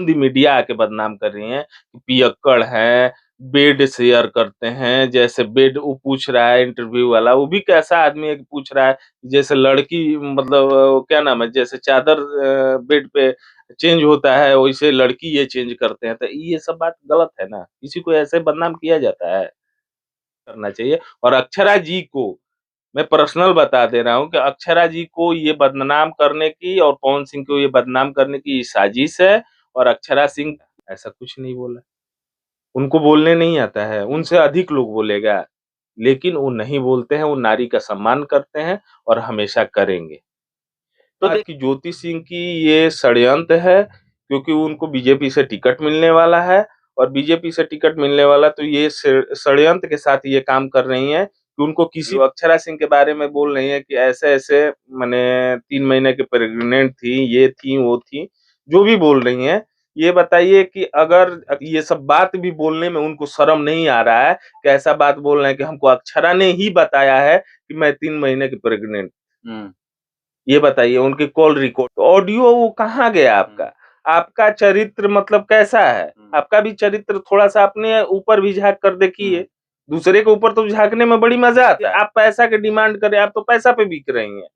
Hindi media आके बदनाम कर रही है कि पियक्कड़ है, बेड शेयर करते हैं, जैसे बेड वो पूछ रहा है इंटरव्यू वाला, वो भी कैसा आदमी है कि पूछ रहा है, जैसे लड़की मतलब क्या नाम है, जैसे चादर बेड पे चेंज होता है, वैसे लड़की ये चेंज करते हैं, तो ये सब बात गलत है ना, किसी को ऐसे बदनाम किया जाता है, करना चाहिए। और अक्षरा जी को मैं पर्सनल बता दे रहा हूँ कि अक्षरा जी को ये बदनाम करने की और पवन सिंह को ये बदनाम करने की ये साजिश है, और अक्षरा सिंह ऐसा कुछ नहीं बोला। उनको बोलने नहीं आता है, उनसे अधिक लोग बोलेगा, लेकिन वो नहीं बोलते हैं, वो नारी का सम्मान करते हैं और हमेशा करेंगे। तो देखिए ज्योति सिंह की ये षड्यंत्र है, क्योंकि उनको बीजेपी से टिकट मिलने वाला है, और बीजेपी से टिकट मिलने वाला, तो ये षड्यंत्र के साथ ये काम कर रही हैं कि उनको किसी अक्षरा सिंह के बारे में बोल रही है कि ऐसे-ऐसे माने 3 महीने की प्रेग्नेंट थी, ये थी, वो थी, जो भी बोल रही हैं। ये बताइए कि अगर ये सब बात भी बोलने में उनको शर्म नहीं आ रहा है, कि ऐसा बात बोल रहे हैं कि हमको अक्षरा ने ही बताया है कि मैं 3 महीने की प्रेग्नेंट। ये बताइए उनके कॉल रिकॉर्ड ऑडियो वो कहाँ गया आपका? आपका चरित्र मतलब कैसा है? आपका भी चरित्र थोड़ा-सा अपने ऊपर भी झाँक कर देखिए। दूसरे के ऊपर तो झाँकने में बड़ी मज़ा आता है। आप पैसा की डिमांड करें, आप तो पैसा पे बिक रही हैं।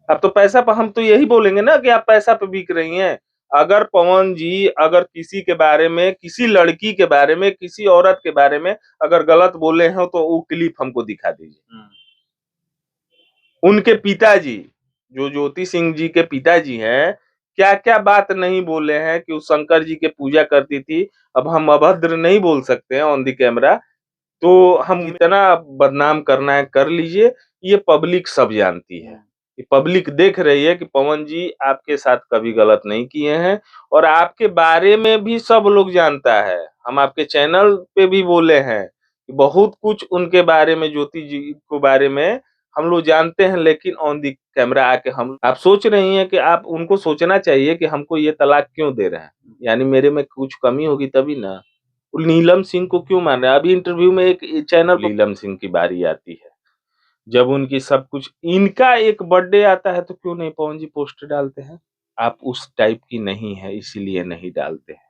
आप तो पैसा पे हम तो यही बोलेंगे ना कि आप पैसा पे बिक रही हैं। अगर पवन जी अगर किसी के बारे में, किसी लड़की के बारे में, किसी औरत के बारे में अगर गलत बोले हो तो वो क्लिप हमको दिखा दीजिए। उनके पिताजी, जो ज्योति सिंह जी के पिताजी हैं, क्या-क्या बात नहीं बोले हैं कि वो शंकर जी की पूजा करती थी। अब हम अभद्र नहीं बोल सकते हैं ऑन द कैमरा, तो हम इतना बदनाम करना है कर लीजिए, ये पब्लिक सब जानती है। ये पब्लिक देख रही है कि पवन जी आपके साथ कभी गलत नहीं किए हैं, और आपके बारे में भी सब लोग जानता है। हम आपके चैनल पे भी बोले हैं, कि बहुत कुछ उनके बारे में, ज्योति जी के बारे में हम लोग जानते हैं, लेकिन ऑन द कैमरा आके हम आप सोच रही हैं कि आप उनको सोचना चाहिए कि हमको ये तलाक क्यों दे रहे हैं? यानी मेरे में कुछ कमी होगी तभी ना। वो नीलम सिंह को क्यों मान रहे हैं? अभी इंटरव्यू में एक चैनल नीलम सिंह की बारी आती है। जब उनकी सब कुछ इनका एक बर्थडे आता है तो क्यों नहीं पवन जी पोस्ट डालते हैं? आप उस टाइप की नहीं है इसीलिए नहीं डालते हैं।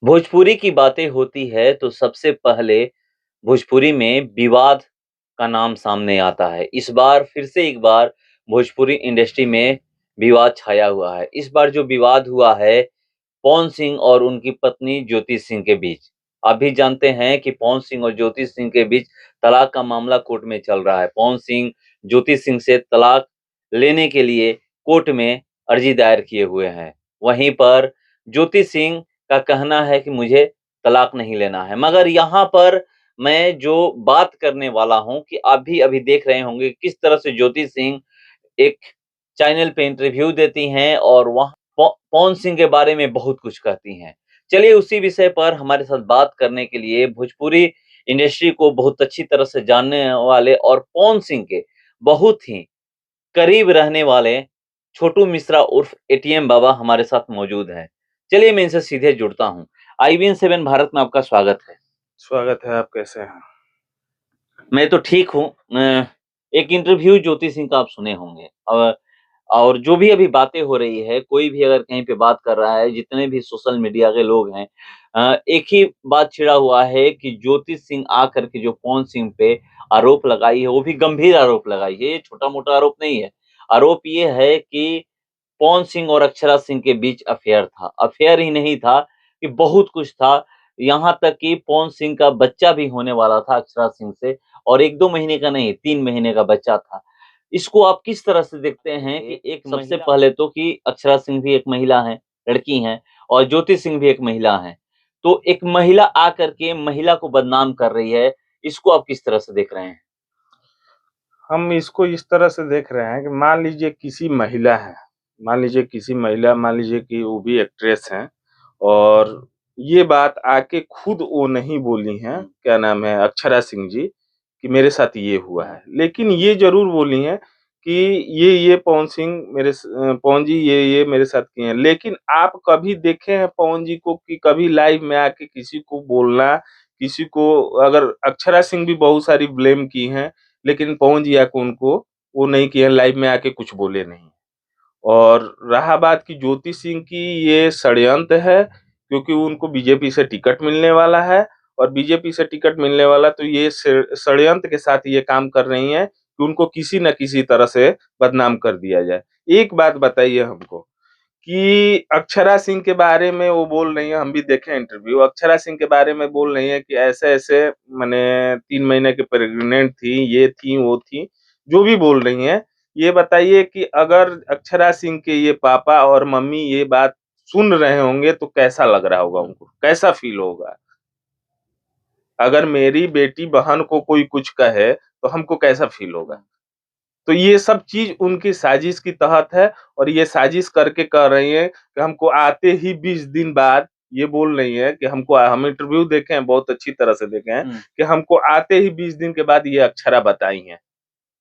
भोजपुरी की बातें होती है तो सबसे पहले भोजपुरी में विवाद का नाम सामने आता है। इस बार फिर से एक बार भोजपुरी इंडस्ट्री में विवाद छाया हुआ है। इस बार जो विवाद हुआ है पवन सिंह और उनकी पत्नी ज्योति सिंह के बीच। आप भी जानते हैं कि पवन सिंह और ज्योति सिंह के बीच तलाक का मामला कोर्ट में चल रहा है। पवन सिंह ज्योति सिंह से तलाक लेने के लिए कोर्ट में अर्जी दायर किए हुए हैं। वहीं पर ज्योति सिंह का कहना है कि मुझे तलाक नहीं लेना है। मगर यहाँ पर मैं जो बात करने वाला हूँ कि आप भी अभी देख रहे होंगे किस तरह से ज्योति सिंह एक चैनल पे इंटरव्यू देती हैं और वहाँ पवन सिंह के बारे में बहुत कुछ कहती हैं। चलिए उसी विषय पर हमारे साथ बात करने के लिए भोजपुरी इंडस्ट्री को बहुत अच्छी तरह से जानने वाले और पवन सिंह के बहुत ही करीब रहने वाले छोटू मिश्रा उर्फ एटीएम बाबा हमारे साथ मौजूद हैं। चलिए मैं इनसे सीधे जुड़ता हूँ। IBN 7 भारत में आपका स्वागत है। स्वागत है, आप कैसे हैं? मैं तो ठीक हूँ। एक इंटरव्यू ज्योति सिंह का आप सुने होंगे और जो भी अभी बातें हो रही है, कोई भी अगर कहीं पे बात कर रहा है, जितने भी सोशल मीडिया के लोग हैं एक ही बात छिड़ा हुआ है कि ज्योति सिंह आकर के जो पवन सिंह पे आरोप लगाई है, वो भी गंभीर आरोप लगाई है, ये छोटा-मोटा आरोप नहीं है। आरोप ये है कि पवन सिंह और अक्षरा सिंह के बीच अफेयर था। अफेयर ही नहीं था कि बहुत कुछ था, यहाँ तक कि पवन सिंह का बच्चा भी होने वाला था अक्षरा सिंह से और 1-2 महीने का नहीं, 3 महीने का बच्चा था। इसको आप किस तरह से देखते हैं कि एक सबसे पहले तो कि अक्षरा सिंह भी एक महिला हैं, लड़की हैं और ज्योति सिंह भी एक महिला हैं। तो एक महिला आकर के महिला को बदनाम कर रही है, इसको आप किस तरह से देख रहे हैं? हम इसको इस तरह से देख रहे हैं कि मान लीजिए किसी महिला है, मान लीजिए किसी महिला, मान लीजिए कि वो भी एक्ट्रेस हैं, और ये बात आके खुद वो नहीं बोली हैं, क्या नाम है, अक्षरा सिंह जी, कि मेरे साथ ये हुआ है। लेकिन ये ज़रूर बोली हैं कि ये पवन जी ये मेरे साथ किए हैं। लेकिन आप कभी देखे हैं पवन जी को कि कभी लाइव में आके किसी को बोलना, किसी को, अगर अक्षरा सिंह भी बहुत सारी ब्लेम की हैं, लेकिन पवन जी आके उनको वो नहीं किए हैं, लाइव में आके कुछ बोले नहीं। और रहा बात की ज्योति सिंह की, ये षड्यंत्र है, क्योंकि उनको बीजेपी से टिकट मिलने वाला है और बीजेपी से टिकट मिलने वाला, तो ये षड्यंत्र के साथ ये काम कर रही हैं कि उनको किसी न किसी तरह से बदनाम कर दिया जाए। एक बात बताइए हमको कि अक्षरा सिंह के बारे में वो बोल रही हैं, हम भी देखे इंटरव्यू, अक्षरा सिंह के बारे में बोल रही हैं कि ऐसे-ऐसे मने 3 महीने की प्रेग्नेंट थी, ये थी, वो थी, जो भी बोल रही हैं। ये बताइए कि अगर अक्षरा सिंह के ये पापा और मम्मी ये बात सुन रहे होंगे तो कैसा लग रहा होगा उनको? कैसा फ़ील होगा? अगर मेरी बेटी बहन को कोई कुछ कहे, तो हमको कैसा फ़ील होगा? तो ये सब चीज़ उनकी साजिश की तहत है और ये साजिश करके कह रही हैं कि हमको आते ही 20 दिन बाद ये बोल रही हैं कि हम इंटरव्यू देखे हैं, बहुत अच्छी तरह से देखे हैं कि हमको आते ही 20 दिन के बाद ये अक्षरा बताई हैं।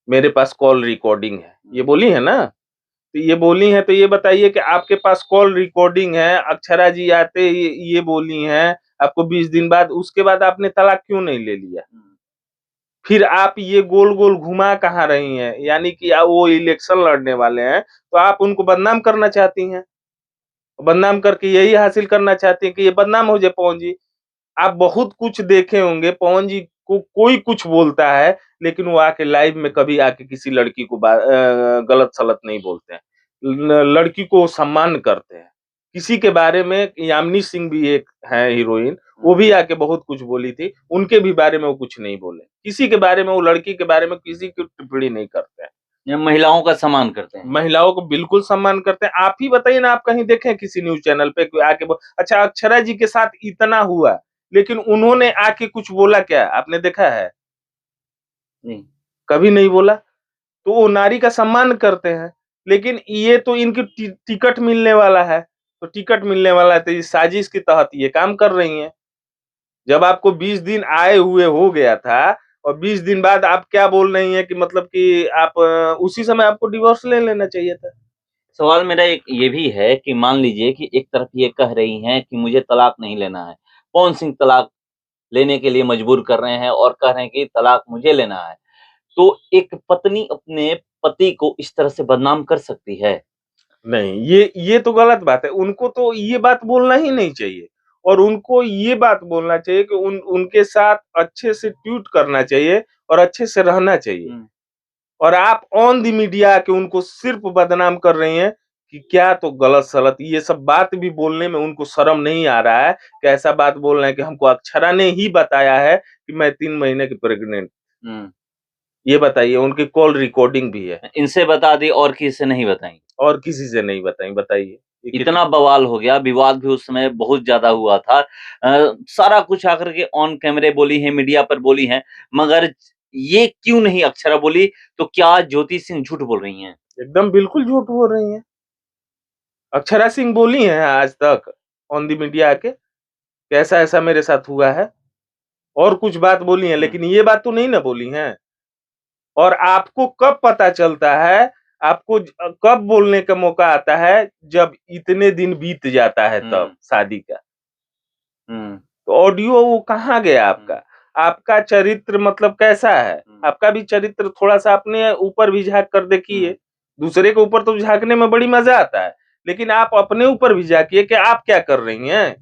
मेरे पास कॉल रिकॉर्डिंग है। ये बोली है ना? तो ये बोली हैं, तो ये बताइए कि आपके पास कॉल रिकॉर्डिंग है, अक्षरा जी आते ही ये बोली हैं, आपको 20 दिन बाद, उसके बाद आपने तलाक क्यों नहीं ले लिया? फिर आप ये गोल-गोल घुमा कहाँ रही हैं? यानी कि वो इलेक्शन लड़ने वाले हैं, तो आप उनको बदनाम करना चाहती हैं। बदनाम करके यही हासिल करना चाहती हैं कि ये बदनाम हो जाए पवन जी। आप बहुत कुछ देखे होंगे, पवन जी को कोई कुछ बोलता है, लेकिन वो आके लाइव में कभी आके किसी लड़की को गलत-सलत नहीं बोलते हैं। लड़की को सम्मान करते हैं। किसी के बारे में यामिनी सिंह भी एक हैं हीरोइन, वो भी आके बहुत कुछ बोली थी, उनके भी बारे में वो कुछ नहीं बोले। किसी के बारे में, वो लड़की के बारे में किसी की टिप्पणी नहीं करते हैं। या महिलाओं का सम्मान करते हैं। महिलाओं को बिल्कुल सम्मान करते हैं। आप ही बताइए ना, आप कहीं देखे हैं किसी न्यूज़ चैनल पे कोई आके अच्छा, अक्षरा जी के साथ इतना हुआ, लेकिन उन्होंने आके कुछ बोला क्या? आपने देखा है? नहीं। कभी नहीं बोला। तो वो नारी का सम्मान करते हैं। लेकिन ये तो इनकी टिकट मिलने वाला है, तो टिकट मिलने वाला है तो इस साजिश के तहत ये काम कर रही हैं। जब आपको 20 दिन आए हुए हो गया था और 20 दिन बाद आप क्या बोल रही हैं कि मतलब कि आप उसी समय आपको डिवोर्स ले लेना चाहिए था। सवाल मेरा एक ये भी है कि मान लीजिए कि एक तरफ ये कह रही हैं कि मुझे तलाक नहीं लेना है। पवन सिंह तलाक लेने के लिए मजबूर कर रहे हैं और कह रहे हैं कि तलाक मुझे लेना है। तो एक पत्नी अपने पति को इस तरह से बदनाम कर सकती है? नहीं, ये तो गलत बात है। उनको तो ये बात बोलना ही नहीं चाहिए और उनको ये बात बोलना चाहिए कि उनके साथ अच्छे से ट्रीट करना चाहिए और अच्छे से रहना चाहिए। और आप ऑन द मीडिया आके उनको सिर्फ बदनाम कर रही हैं कि क्या तो गलत-सलत ये सब बात भी बोलने में उनको शर्म नहीं आ रहा है कि ऐसा बात बोल रहे हैं कि हमको अक्षरा ने ही बताया है कि मैं 3 महीने की प्रेग्नेंट। हुँ। ये बताइए, उनकी कॉल रिकॉर्डिंग भी है इनसे बता दी और किसी से नहीं बताई। और किसी से नहीं बताई, बताइए। ये इतना बवाल हो गया, विवाद भी उस समय बहुत ज़्यादा हुआ था। सारा कुछ आकर के ऑन कैमरे बोली हैं, मीडिया पर बोली हैं, मगर ये क्यों नहीं अक्षरा बोली, तो क्या ज्योति सिंह झूठ बोल रही हैं? एकदम बिल्कुल झूठ बोल रही हैं। अक्षरा सिंह बोली हैं आज तक ऑन द मीडिया आके कि ऐसा-ऐसा मेरे साथ हुआ है और कुछ बात बोली हैं, हुँ। लेकिन ये बात तो नहीं ना बोली हैं। और आपको कब पता चलता है, आपको कब बोलने का मौका आता है, जब इतने दिन बीत जाता है तब शादी का। हुँ। तो ऑडियो वो कहाँ गया आपका? आपका चरित्र मतलब कैसा है? आपका भी चरित्र थोड़ा-सा अपने ऊपर भी झाँक कर देखिए। दूसरे के ऊपर तो झाँकने में बड़ी मज़ा आता है, लेकिन आप अपने ऊपर भी झाँकिए कि आप क्या कर रही हैं?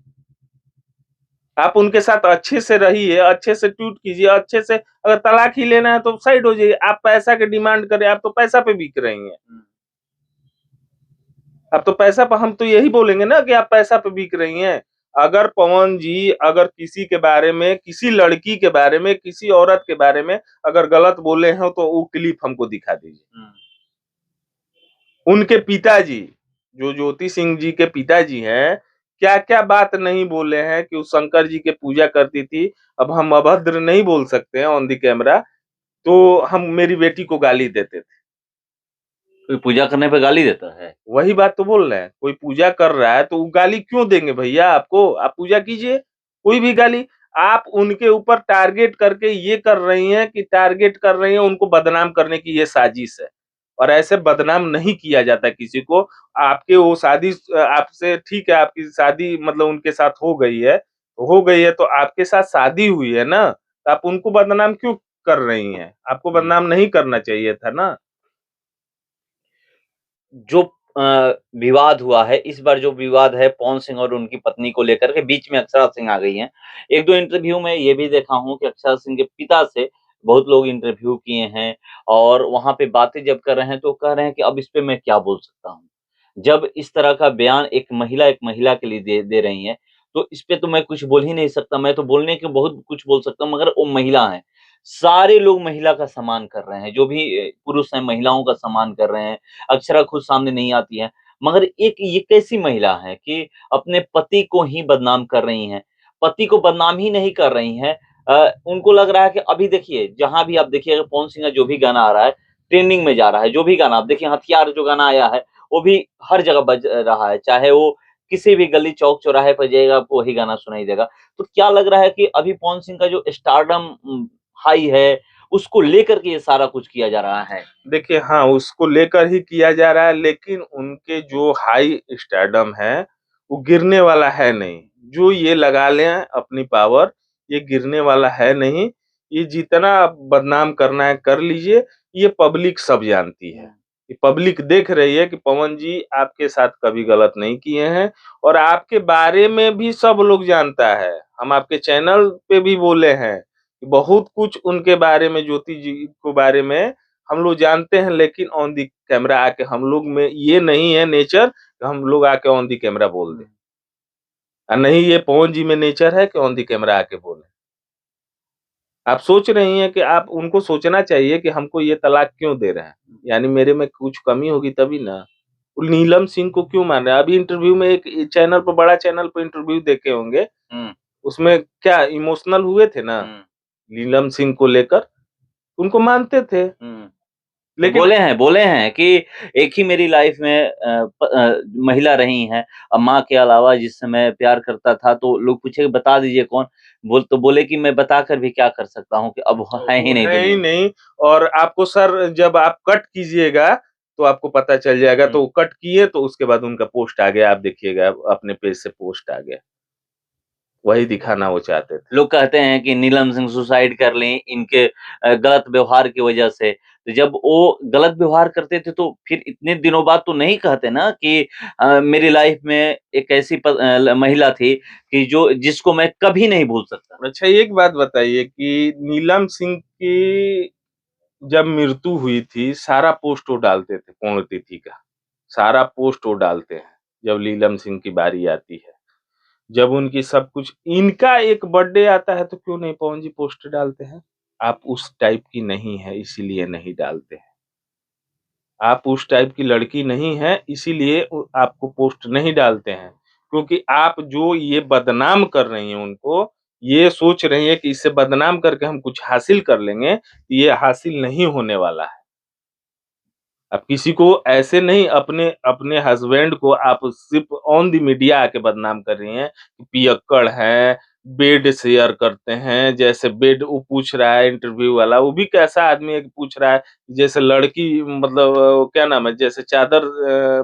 आप उनके साथ अच्छे से रहिए, अच्छे से ट्रीट कीजिए, अच्छे से अगर तलाक ही लेना है तो साइड हो जाइए। आप पैसा की डिमांड कर रहे हैं, आप तो पैसा पे बिक रही हैं। आप तो पैसा पे, हम तो यही बोलेंगे ना कि आप पैसा पे बिक रही हैं। अगर पवन जी अगर किसी के बारे में, किसी लड़की के बारे में, किसी औरत के बारे में अगर गलत बोले हो तो वो क्लिप हमको दिखा दीजिए। उनके पिताजी, जो ज्योति सिंह जी के पिताजी हैं, क्या-क्या बात नहीं बोले हैं कि वो शंकर जी की पूजा करती थी। अब हम अभद्र नहीं बोल सकते हैं ऑन द कैमरा, तो हम मेरी बेटी को गाली देते थे। कोई पूजा करने पे गाली देता है? वही बात तो बोल रहे हैं, कोई पूजा कर रहा है तो वो गाली क्यों देंगे भैया आपको? आप पूजा कीजिए, कोई भी गाली। आप उनके ऊपर टारगेट करके ये कर रही हैं कि टारगेट कर रही हैं उनको बदनाम करने की ये साजिश है। और ऐसे बदनाम नहीं किया जाता किसी को। आपके वो शादी आपसे ठीक है, आपकी शादी मतलब उनके साथ हो गई है तो आपके साथ शादी हुई है ना, तो आप उनको बदनाम क्यों कर रही हैं? आपको बदनाम नहीं करना चाहिए था ना। जो विवाद हुआ है, इस बार जो विवाद है पवन सिंह और उनकी पत्नी को लेकर के, बीच में अक्षरा सिंह आ गई हैं। 1-2 इंटरव्यू में ये भी देखा हूँ कि अक्षरा सिंह के पिता से बहुत लोग इंटरव्यू किए हैं और वहाँ पे बातें जब कर रहे हैं तो कह रहे हैं कि अब इस पे मैं क्या बोल सकता हूँ। जब इस तरह का बयान एक महिला के लिए दे दे रही हैं, तो इस पे तो मैं कुछ बोल ही नहीं सकता, मैं तो बोलने के बहुत कुछ बोल सकता हूँ मगर वो महिला हैं। सारे लोग महिला का सम्मान कर रहे हैं, जो भी पुरुष हैं महिलाओं का सम्मान कर रहे हैं। अक्षरा खुद सामने नहीं आती हैं, मगर एक ये कैसी महिला है कि अपने पति को ही बदनाम कर रही हैं। पति को बदनाम ही नहीं कर रही हैं, उनको लग रहा है कि अभी देखिए, जहाँ भी आप देखिएगा पवन सिंह का जो भी गाना आ रहा है, ट्रेंडिंग में जा रहा है, जो भी गाना आप देखिए हथियार जो गाना आया है, वो भी हर जगह बज रहा है, चाहे वो किसी भी गली चौक-चौराहे पर जाइएगा आपको वही गाना सुनाई देगा। तो क्या लग रहा है कि अभी पवन सिंह का जो स्टारडम हाई है, उसको लेकर के ये सारा कुछ किया जा रहा है? देखिए हाँ, उसको लेकर ही किया जा रहा है, लेकिन उनके जो हाई स्टारडम है, वो गिरने वाला है नहीं। जो ये लगा लें अपनी पावर, ये गिरने वाला है नहीं। ये जितना आप बदनाम करना है कर लीजिए, ये पब्लिक सब जानती है। ये पब्लिक देख रही है कि पवन जी आपके साथ कभी गलत नहीं किए हैं और आपके बारे में भी सब लोग जानता है। हम आपके चैनल पे भी बोले हैं, कि बहुत कुछ उनके बारे में ज्योति जी के बारे में हम लोग जानते हैं, लेकिन ऑन द कैमरा आके हम लोग में ये नहीं है नेचर कि हम लोग आके ऑन द कैमरा बोल दें। और नहीं ये पवन जी में नेचर है कि ऑन द कैमरा आके बोलें। आप सोच रही हैं कि आप उनको सोचना चाहिए कि हमको ये तलाक क्यों दे रहे हैं? यानी मेरे में कुछ कमी होगी तभी ना। वो नीलम सिंह को क्यों मान रहे हैं? अभी इंटरव्यू में एक चैनल पर बड़ा चैनल पे इंटरव्यू देखे होंगे। हुँ, उसमें क्या इमोशनल हुए थे ना हुँ, नीलम सिंह को लेकर, उनको मानते थे। हुँ। तो लेकिन बोले हैं कि एक ही मेरी लाइफ में महिला रही हैं, माँ के अलावा जिससे मैं प्यार करता था, तो लोग पूछे बता दीजिए कौन? बोले कि मैं बताकर भी क्या कर सकता हूँ कि अब वो है ही वो नहीं है ही दुनिया में। नहीं। और आपको सर जब आप कट कीजिएगा, तो आपको पता चल जाएगा, हुँ। तो वो कट किए तो उसके बाद उनका पोस्ट आ गया, आप देखिएगा अपने पेज से पोस्ट आ गया। वही दिखाना वो चाहते थे। लोग कहते हैं कि नीलम सिंह सुसाइड कर लीं इनके गलत व्यवहार की वजह से। तो जब वो गलत व्यवहार करते थे तो फिर इतने दिनों बाद तो नहीं कहते ना कि मेरी लाइफ में एक ऐसी महिला थी कि जो जिसको मैं कभी नहीं भूल सकता। अच्छा एक बात बताइए कि नीलम सिंह की जब मृत्यु हुई थी, सारा पोस्ट वो डालते थे पुण्यतिथि का। सारा पोस्ट वो डालते हैं, जब नीलम सिंह की बारी आती है। जब उनकी सब कुछ इनका एक बर्थडे आता है तो क्यों नहीं पवन जी पोस्ट डालते हैं? आप उस टाइप की नहीं है इसीलिए नहीं डालते हैं। आप उस टाइप की लड़की नहीं हैं इसीलिए आपको पोस्ट नहीं डालते हैं। क्योंकि आप जो ये बदनाम कर रही हैं उनको, ये सोच रही हैं कि इससे बदनाम करके हम कुछ हासिल कर लेंगे, ये हासिल नहीं होने वाला है। अब किसी को ऐसे नहीं अपने अपने हस्बैंड को आप सिर्फ़ ऑन द मीडिया आके बदनाम कर रही हैं, कि पियक्कड़ हैं, बेड शेयर करते हैं, जैसे बेड वो पूछ रहा है इंटरव्यू वाला, वो भी कैसा आदमी है कि पूछ रहा है, जैसे लड़की मतलब क्या नाम है, जैसे चादर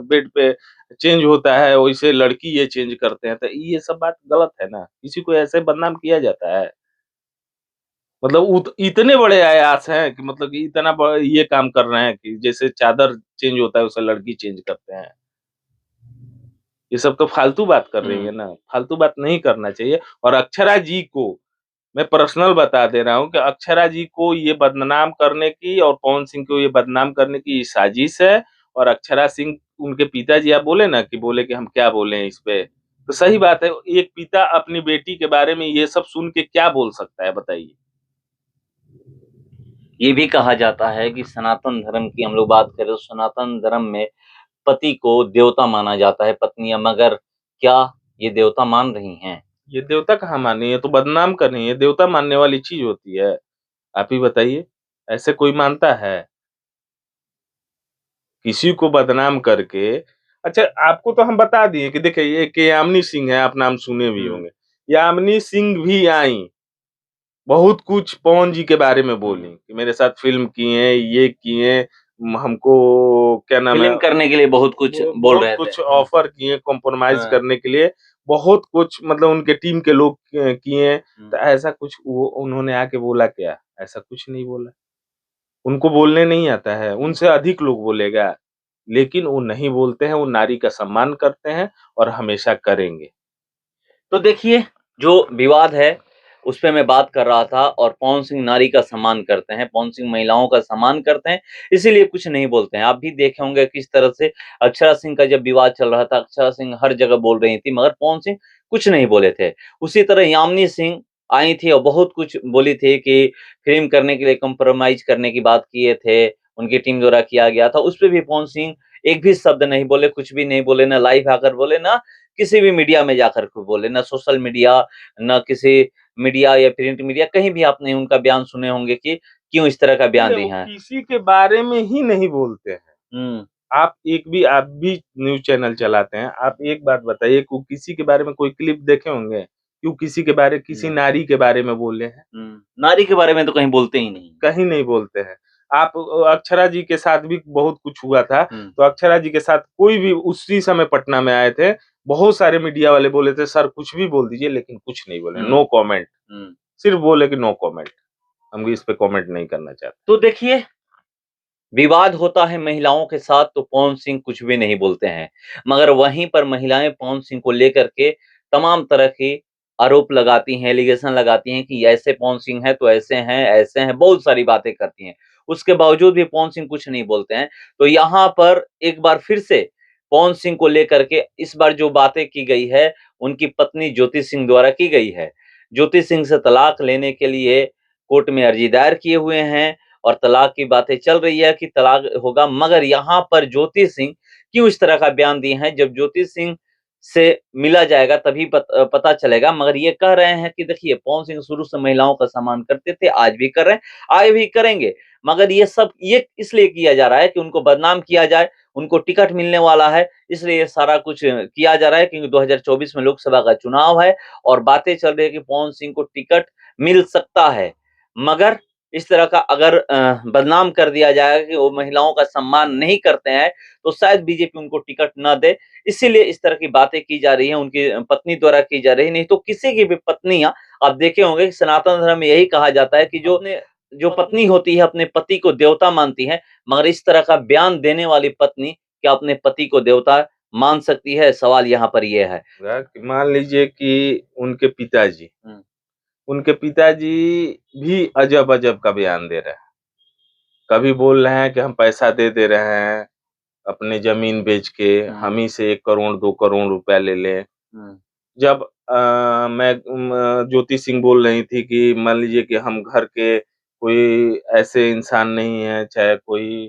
बेड पे चेंज होता है, वैसे लड़की ये चेंज करते हैं, तो ये सब बात गलत है ना, किसी को ऐसे बदनाम किया जाता है। मतलब इतने बड़े आयास हैं कि मतलब कि इतना ये काम कर रहे हैं कि जैसे चादर चेंज होता है वैसे लड़की चेंज करते हैं। ये सब तो फालतू बात कर रही है हुँ। ना, फालतू बात नहीं करना चाहिए। और अक्षरा जी को मैं पर्सनल बता दे रहा हूँ कि अक्षरा जी को ये बदनाम करने की और पवन सिंह को ये बदनाम करने की ये साजिश है। और अक्षरा सिंह उनके पिताजी आप बोले ना कि बोले कि हम क्या बोलें इस पे, तो सही बात है, एक पिता अपनी बेटी के बारे में ये सब सुन के क्या बोल सकता है बताइए? ये भी कहा जाता है कि सनातन धर्म की हम लोग बात करें तो सनातन धर्म में पति को देवता माना जाता है, पत्नियाँ मगर क्या ये देवता मान रही हैं? ये देवता कहाँ मानी, ये तो बदनाम कर रही है, देवता मानने वाली चीज़ होती है। आप ही बताइए, ऐसे कोई मानता है? किसी को बदनाम करके अच्छा आपको तो हम बता दिए कि देखिए ये कि यामिनी सिंह है, आप नाम सुने भी हुँ, होंगे। यामिनी सिंह भी आईं, बहुत कुछ पवन जी के बारे में बोली हुँ। कि मेरे साथ फ़िल्म किए, ये किए, हमको क्या नाम है फ़िल्म करने के लिए बहुत कुछ वो बोल बहुत रहे थे। कुछ हुँ, ऑफ़र किए कॉम्प्रोमाइज़ हाँ, करने के लिए, बहुत कुछ मतलब उनके टीम के लोग किए, हुँ। तो ऐसा कुछ वो उन्होंने आके बोला क्या? ऐसा कुछ नहीं बोला। उनको बोलने नहीं आता है, उनसे अधिक लोग बोलेगा। लेकिन वो नहीं बोलते हैं, वो नारी का सम्मान करते हैं और हमेशा करेंगे। तो देखिए, जो विवाद है, उस पे मैं बात कर रहा था और पवन सिंह नारी का सम्मान करते हैं, पवन सिंह महिलाओं का सम्मान करते हैं, इसीलिए कुछ नहीं बोलते हैं। आप भी देखे होंगे किस तरह से अक्षरा सिंह का जब विवाद चल रहा था, अक्षरा सिंह हर जगह बोल रही थी, मगर पवन सिंह कुछ नहीं बोले थे। उसी तरह यामिनी सिंह आई थी और बहुत कुछ बोली थी कि फ़िल्म करने के लिए कॉम्प्रोमाइज़ करने की बात किए थे, उनकी टीम द्वारा किया गया था, उस पे भी पवन सिंह एक भी शब्द नहीं बोले, कुछ भी नहीं बोले, ना लाइव आकर बोले, ना किसी भी मीडिया में जाकर के बोले, ना सोशल मीडिया, ना किसी मीडिया या प्रिंट मीडिया, कहीं भी आपने उनका बयान सुने होंगे कि क्यों इस तरह का बयान वो दिए हैं। किसी के बारे में ही नहीं बोलते हैं। हुँ, आप भी न्यूज़ चैनल चलाते हैं, आप एक बात बताइए कि किसी के बारे में कोई क्लिप देखे होंगे? कि वो किसी नहीं, नारी के बारे में बोले हैं? नारी के बारे में तो कहीं बोलते ही नहीं। कहीं नहीं बोलते हैं। आप अक्षरा जी के साथ भी बहुत कुछ हुआ था, हुँ, तो अक्षरा जी के साथ कोई भी उसी समय पटना में आए थे, बहुत सारे मीडिया वाले बोले थे सर कुछ भी बोल दीजिए लेकिन कुछ नहीं बोले, हुँ, नो कमेंट। हुँ। सिर्फ बोले कि नो कमेंट, हम इस पे कमेंट नहीं करना चाहते। तो देखिए, विवाद होता है महिलाओं के साथ तो पवन सिंह कुछ भी नहीं बोलते हैं। मगर वहीं पर महिलाएँ पवन सिंह को लेकर के तमाम तरह के आरोप लगाती हैं, एलिगेशन लगाती हैं कि ऐसे पवन सिंह हैं तो ऐसे हैं, बहुत सारी बातें करती हैं। उसके बावजूद भी पवन सिंह कुछ नहीं बोलते हैं। तो यहाँ पर एक बार फिर से पवन सिंह को लेकर के इस बार जो बातें की गई है, उनकी पत्नी ज्योति सिंह द्वारा की गई है। ज्योति सिंह से तलाक लेने के लिए कोर्ट में अर्जी दायर किए हुए हैं और तलाक की बातें चल रही है कि तलाक होगा, मगर यहाँ पर ज्योति सिंह क्यों इस तरह का बयान दिए हैं, जब ज्योति सिंह से मिला जाएगा तभी पता चलेगा। मगर ये कह रहे हैं कि देखिए पवन सिंह शुरू से महिलाओं का सम्मान करते थे, आज भी कर रहे हैं, आगे भी करेंगे। मगर ये इसलिए किया जा रहा है कि उनको बदनाम किया जाए, उनको टिकट मिलने वाला है, इसलिए ये सारा कुछ किया जा रहा है क्योंकि 2024 में लोकसभा का चुनाव है और बातें चल रही है कि पवन सिंह को टिकट मिल सकता है। मगर इस तरह का अगर बदनाम कर दिया जाएगा कि वो महिलाओं का सम्मान नहीं करते हैं, तो शायद बीजेपी उनको टिकट ना दे। इसीलिए इस तरह की बातें की जा रही हैं, उनकी पत्नी द्वारा की जा रही है, नहीं तो किसी की भी पत्नियाँ आप देखे होंगे कि सनातन धर्म में यही कहा जाता है कि जो पत्नी होती है अपने पति को देवता मानती है, मगर इस तरह का बयान देने वाली पत्नी क्या अपने पति को देवता मान सकती है? सवाल यहाँ पर ये है। मान लीजिए कि हुँ, उनके पिताजी भी अजब-अजब का बयान दे रहे हैं। कभी बोल रहे हैं कि हम पैसा दे रहे हैं, अपने ज़मीन बेच के, हुँ, हम ही से 1 करोड़ 2 करोड़ रुपया ले लें। हुँ, जब ज्योति सिंह बोल रही थी कि मान लीजिए कि हम घर के कोई ऐसे इंसान नहीं है, चाहे कोई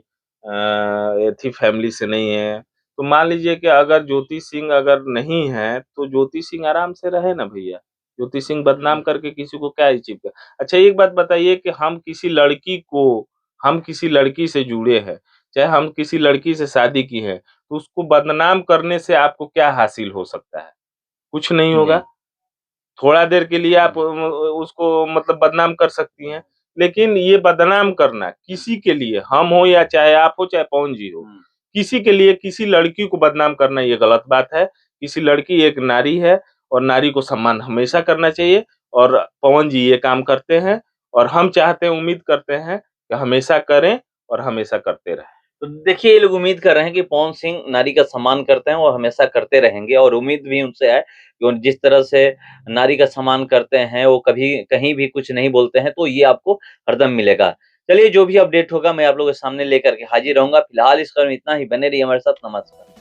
एथी फैमिली से नहीं है, तो मान लीजिए कि अगर ज्योति सिंह अगर नहीं है, तो ज्योति सिंह आराम से रहे ना भैया। ज्योति सिंह बदनाम हुँ, करके किसी को क्या अचीव कर अच्छा एक बात बताइए कि हम किसी लड़की से जुड़े हैं, चाहे हम किसी लड़की से शादी की है, तो उसको बदनाम करने से आपको क्या हासिल हो सकता है? कुछ नहीं होगा। जी, थोड़ा देर के लिए आप हुँ, उसको मतलब बदनाम कर सकती हैं। लेकिन ये बदनाम करना किसी के लिए हम हो या चाहे आप हो, चाहे पवन जी हो, हुँ, किसी के लिए किसी लड़की को बदनाम करना ये गलत बात है। किसी लड़की एक नारी है और नारी को सम्मान हमेशा करना चाहिए और पवन जी ये काम करते हैं और हम चाहते हैं, उम्मीद करते हैं कि हमेशा करें और हमेशा करते रहें। तो देखिए, ये लोग उम्मीद कर रहे हैं कि पवन सिंह नारी का सम्मान करते हैं और हमेशा करते रहेंगे और उम्मीद भी उनसे है कि वो जिस तरह से नारी का सम्मान करते हैं, वो कभी कहीं भी कुछ नहीं बोलते हैं, तो ये आपको हरदम मिलेगा। चलिए, जो भी अपडेट होगा मैं आप लोगों के सामने लेकर के हाज़िर रहूँगा। फिलहाल इस खबर में इतना ही, बने रहिए हमारे साथ। नमस्कार।